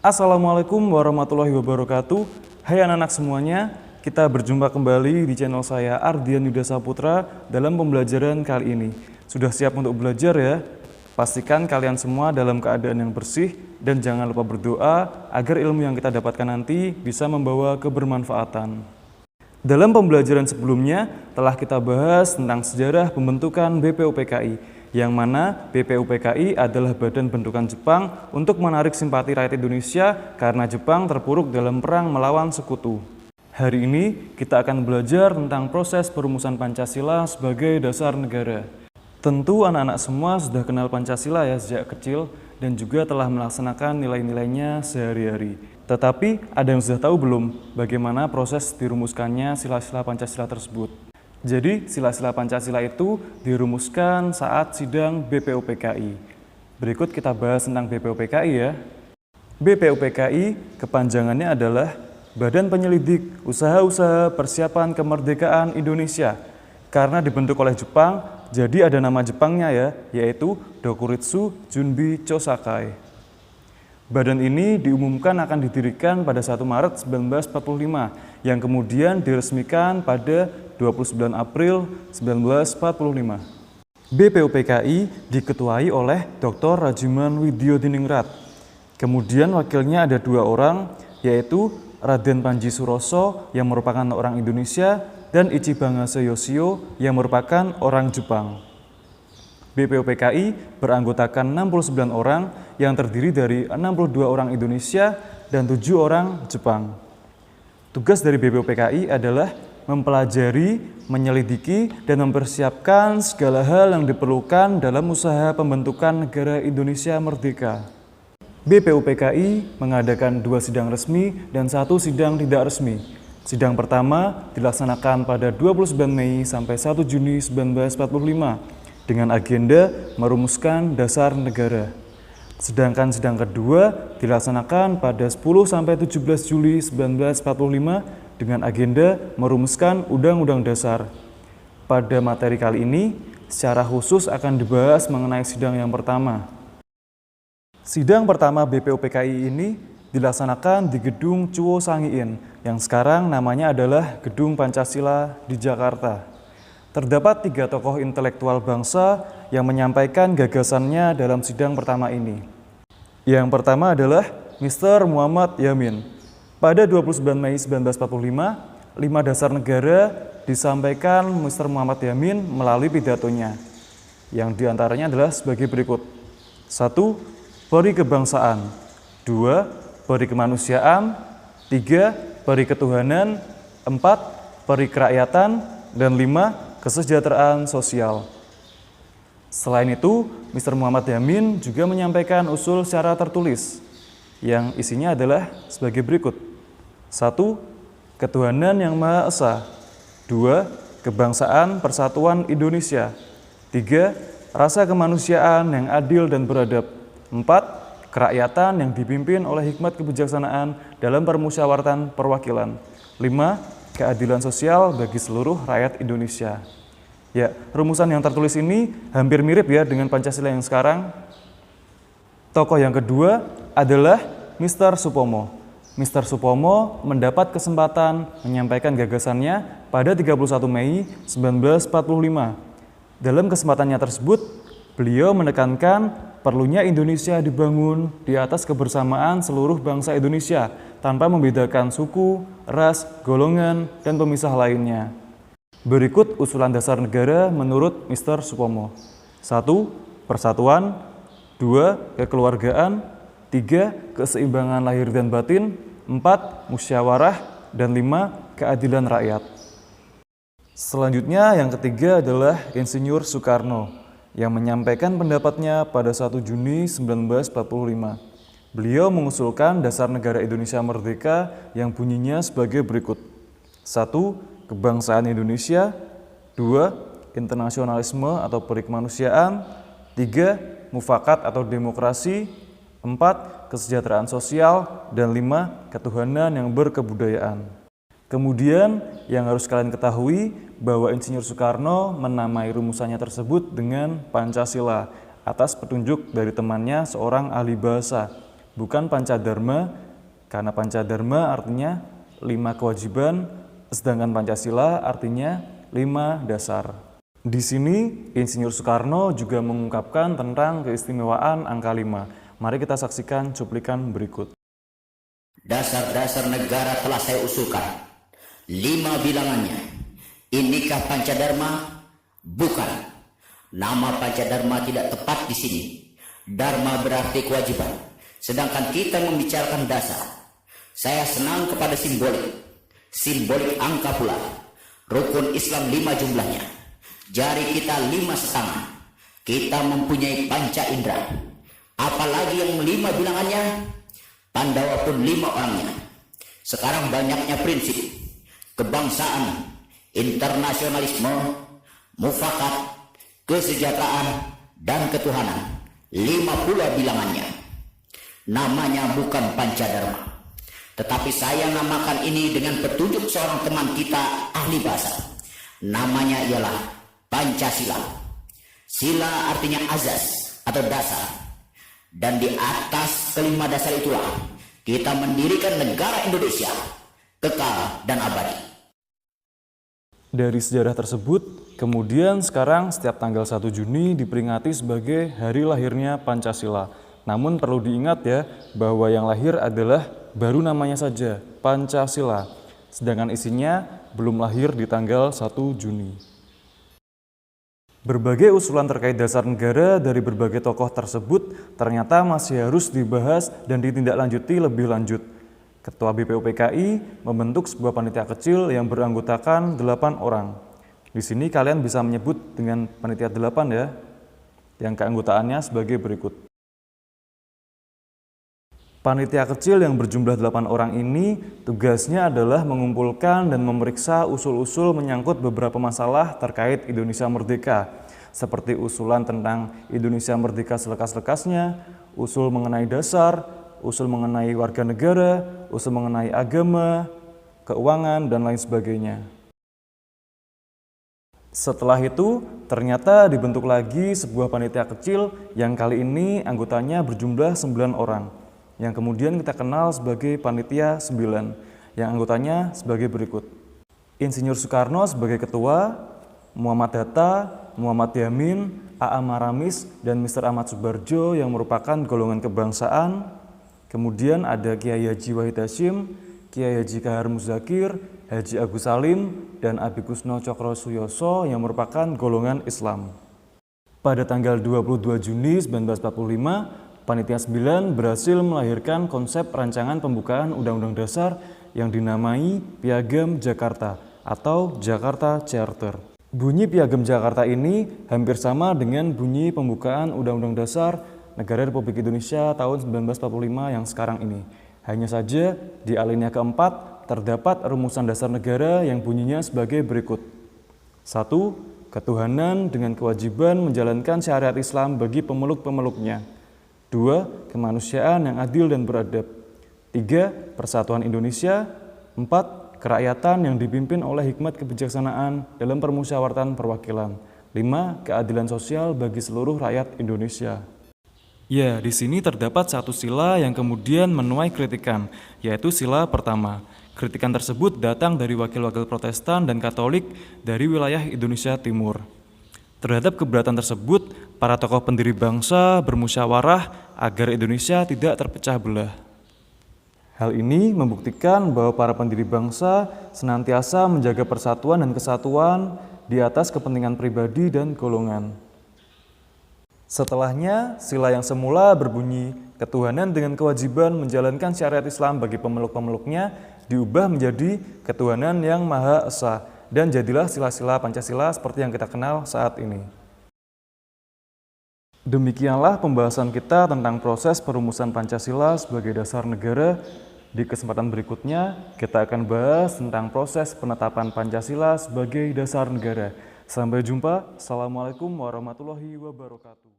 Assalamualaikum warahmatullahi wabarakatuh. Hai anak-anak semuanya, kita berjumpa kembali di channel saya Ardian Yuda Saputra dalam pembelajaran kali ini. Sudah siap untuk belajar ya? Pastikan kalian semua dalam keadaan yang bersih dan jangan lupa berdoa agar ilmu yang kita dapatkan nanti bisa membawa kebermanfaatan. Dalam pembelajaran sebelumnya telah kita bahas tentang sejarah pembentukan BPUPKI, yang mana BPUPKI adalah badan bentukan Jepang untuk menarik simpati rakyat Indonesia karena Jepang terpuruk dalam perang melawan sekutu. Hari ini kita akan belajar tentang proses perumusan Pancasila sebagai dasar negara. Tentu anak-anak semua sudah kenal Pancasila ya sejak kecil dan juga telah melaksanakan nilai-nilainya sehari-hari. Tetapi ada yang sudah tahu belum bagaimana proses dirumuskannya sila-sila Pancasila tersebut? Jadi sila-sila Pancasila itu dirumuskan saat sidang BPUPKI. Berikut kita bahas tentang BPUPKI ya. BPUPKI kepanjangannya adalah Badan Penyelidik Usaha-Usaha Persiapan Kemerdekaan Indonesia. Karena dibentuk oleh Jepang, jadi ada nama Jepangnya ya, yaitu Dokuritsu Junbi Chosakai. Badan ini diumumkan akan didirikan pada 1 Maret 1945, yang kemudian diresmikan pada 29 April 1945. BPUPKI diketuai oleh Dr. Rajiman Widyodiningrat. Kemudian wakilnya ada 2 orang, yaitu Raden Panji Suroso yang merupakan orang Indonesia dan Ichibangase Yoshio yang merupakan orang Jepang. BPUPKI beranggotakan 69 orang yang terdiri dari 62 orang Indonesia dan 7 orang Jepang. Tugas dari BPUPKI adalah mempelajari, menyelidiki, dan mempersiapkan segala hal yang diperlukan dalam usaha pembentukan negara Indonesia merdeka. BPUPKI mengadakan 2 sidang resmi dan 1 sidang tidak resmi. Sidang pertama dilaksanakan pada 29 Mei sampai 1 Juni 1945 dengan agenda merumuskan dasar negara. Sedangkan sidang kedua dilaksanakan pada 10 sampai 17 Juli 1945 dengan agenda merumuskan Undang-Undang Dasar. Pada materi kali ini secara khusus akan dibahas mengenai sidang yang pertama. Sidang pertama BPUPKI ini dilaksanakan di Gedung Chuo Sangiin yang sekarang namanya adalah Gedung Pancasila di Jakarta. Terdapat 3 tokoh intelektual bangsa yang menyampaikan gagasannya dalam sidang pertama ini. Yang pertama adalah Mr. Muhammad Yamin. Pada 29 Mei 1945, 5 dasar negara disampaikan Mr. Muhammad Yamin melalui pidatonya, yang diantaranya adalah sebagai berikut. 1. Peri kebangsaan. 2. Peri kemanusiaan. 3. Peri ketuhanan. 4. Peri kerakyatan. Dan 5. Kesejahteraan sosial. Selain itu, Mr. Muhammad Yamin juga menyampaikan usul secara tertulis, yang isinya adalah sebagai berikut. 1. Ketuhanan yang Maha Esa. 2. Kebangsaan Persatuan Indonesia. 3. Rasa kemanusiaan yang adil dan beradab. 4. Kerakyatan yang dipimpin oleh hikmat kebijaksanaan dalam permusyawaratan perwakilan. 5. Keadilan sosial bagi seluruh rakyat Indonesia. Ya, rumusan yang tertulis ini hampir mirip ya dengan Pancasila yang sekarang. Tokoh yang kedua adalah Mr. Supomo. Mr. Supomo mendapat kesempatan menyampaikan gagasannya pada 31 Mei 1945. Dalam kesempatannya tersebut, beliau menekankan perlunya Indonesia dibangun di atas kebersamaan seluruh bangsa Indonesia tanpa membedakan suku, ras, golongan, dan pemisah lainnya. Berikut usulan dasar negara menurut Mr. Supomo. 1. Persatuan. 2. Kekeluargaan. 3. Keseimbangan lahir dan batin. 4. Musyawarah. Dan 5. Keadilan rakyat. Selanjutnya yang ketiga adalah Insinyur Soekarno yang menyampaikan pendapatnya pada 1 Juni 1945. Beliau mengusulkan dasar negara Indonesia merdeka yang bunyinya sebagai berikut. 1. Kebangsaan Indonesia. 2. Internasionalisme atau peri kemanusiaan. 3. Mufakat atau demokrasi. 4. Kesejahteraan sosial. Dan 5. Ketuhanan yang berkebudayaan. Kemudian yang harus kalian ketahui bahwa Insinyur Soekarno menamai rumusannya tersebut dengan Pancasila atas petunjuk dari temannya seorang ahli bahasa. bukan Pancadharma, karena Pancadharma artinya 5 kewajiban, sedangkan Pancasila artinya 5 dasar. Di sini Insinyur Soekarno juga mengungkapkan tentang keistimewaan angka 5. Mari kita saksikan cuplikan berikut. Dasar-dasar negara telah saya usulkan. 5 bilangannya. Inikah Pancadharma? Bukan. Nama Pancadharma tidak tepat di sini. Dharma berarti kewajiban. Sedangkan kita membicarakan dasar. Saya senang kepada simbolik. Simbolik angka pula. Rukun Islam 5 jumlahnya. Jari kita 5,5. Kita mempunyai panca indera. Apalagi yang 5 bilangannya? Pandawa pun 5 orangnya. Sekarang banyaknya prinsip. Kebangsaan, internasionalisme, mufakat, kesejahteraan, dan ketuhanan. 5 pula bilangannya. Namanya bukan Pancadharma. Tetapi saya namakan ini dengan petunjuk seorang teman kita ahli bahasa. Namanya ialah Pancasila. Sila artinya azas atau dasar. Dan di atas kelima dasar itulah kita mendirikan negara Indonesia kekal dan abadi. Dari sejarah tersebut, kemudian sekarang setiap tanggal 1 Juni diperingati sebagai hari lahirnya Pancasila. Namun perlu diingat ya, bahwa yang lahir adalah baru namanya saja, Pancasila. Sedangkan isinya belum lahir di tanggal 1 Juni. Berbagai usulan terkait dasar negara dari berbagai tokoh tersebut ternyata masih harus dibahas dan ditindaklanjuti lebih lanjut. Ketua BPUPKI membentuk sebuah panitia kecil yang beranggotakan 8 orang. Di sini kalian bisa menyebut dengan panitia 8 ya, yang keanggotaannya sebagai berikut. Panitia kecil yang berjumlah 8 orang ini tugasnya adalah mengumpulkan dan memeriksa usul-usul menyangkut beberapa masalah terkait Indonesia Merdeka, seperti usulan tentang Indonesia Merdeka selekas-lekasnya, usul mengenai dasar, usul mengenai warga negara, usul mengenai agama, keuangan, dan lain sebagainya. Setelah itu, ternyata dibentuk lagi sebuah panitia kecil yang kali ini anggotanya berjumlah 9 orang. Yang kemudian kita kenal sebagai Panitia 9, yang anggotanya sebagai berikut. Insinyur Soekarno sebagai ketua, Muhammad Hatta, Muhammad Yamin, A.A. Maramis, dan Mr. Ahmad Subarjo yang merupakan golongan kebangsaan. Kemudian ada Kiai Haji Wahid Hasyim, Kiai Haji Kahar Muzakir, Haji Agus Salim, dan Abi Kusno Cokro Suyoso yang merupakan golongan Islam. Pada tanggal 22 Juni 1945, Panitia 9 berhasil melahirkan konsep rancangan pembukaan Undang-Undang Dasar yang dinamai Piagam Jakarta atau Jakarta Charter. Bunyi Piagam Jakarta ini hampir sama dengan bunyi pembukaan Undang-Undang Dasar Negara Republik Indonesia tahun 1945 yang sekarang ini. Hanya saja di alinea keempat terdapat rumusan dasar negara yang bunyinya sebagai berikut. 1. Ketuhanan dengan kewajiban menjalankan syariat Islam bagi pemeluk-pemeluknya. 2. Kemanusiaan yang adil dan beradab. 3. Persatuan Indonesia. 4. Kerakyatan yang dipimpin oleh hikmat kebijaksanaan dalam permusyawaratan perwakilan. 5. Keadilan sosial bagi seluruh rakyat Indonesia. Ya, di sini terdapat satu sila yang kemudian menuai kritikan, yaitu sila pertama. Kritikan tersebut datang dari wakil-wakil Protestan dan Katolik dari wilayah Indonesia Timur. Terhadap keberatan tersebut, para tokoh pendiri bangsa bermusyawarah agar Indonesia tidak terpecah belah. Hal ini membuktikan bahwa para pendiri bangsa senantiasa menjaga persatuan dan kesatuan di atas kepentingan pribadi dan golongan. Setelahnya, sila yang semula berbunyi ketuhanan dengan kewajiban menjalankan syariat Islam bagi pemeluk-pemeluknya diubah menjadi ketuhanan yang Maha Esa. Dan jadilah sila-sila Pancasila seperti yang kita kenal saat ini. Demikianlah pembahasan kita tentang proses perumusan Pancasila sebagai dasar negara. Di kesempatan berikutnya, kita akan bahas tentang proses penetapan Pancasila sebagai dasar negara. Sampai jumpa. Assalamualaikum warahmatullahi wabarakatuh.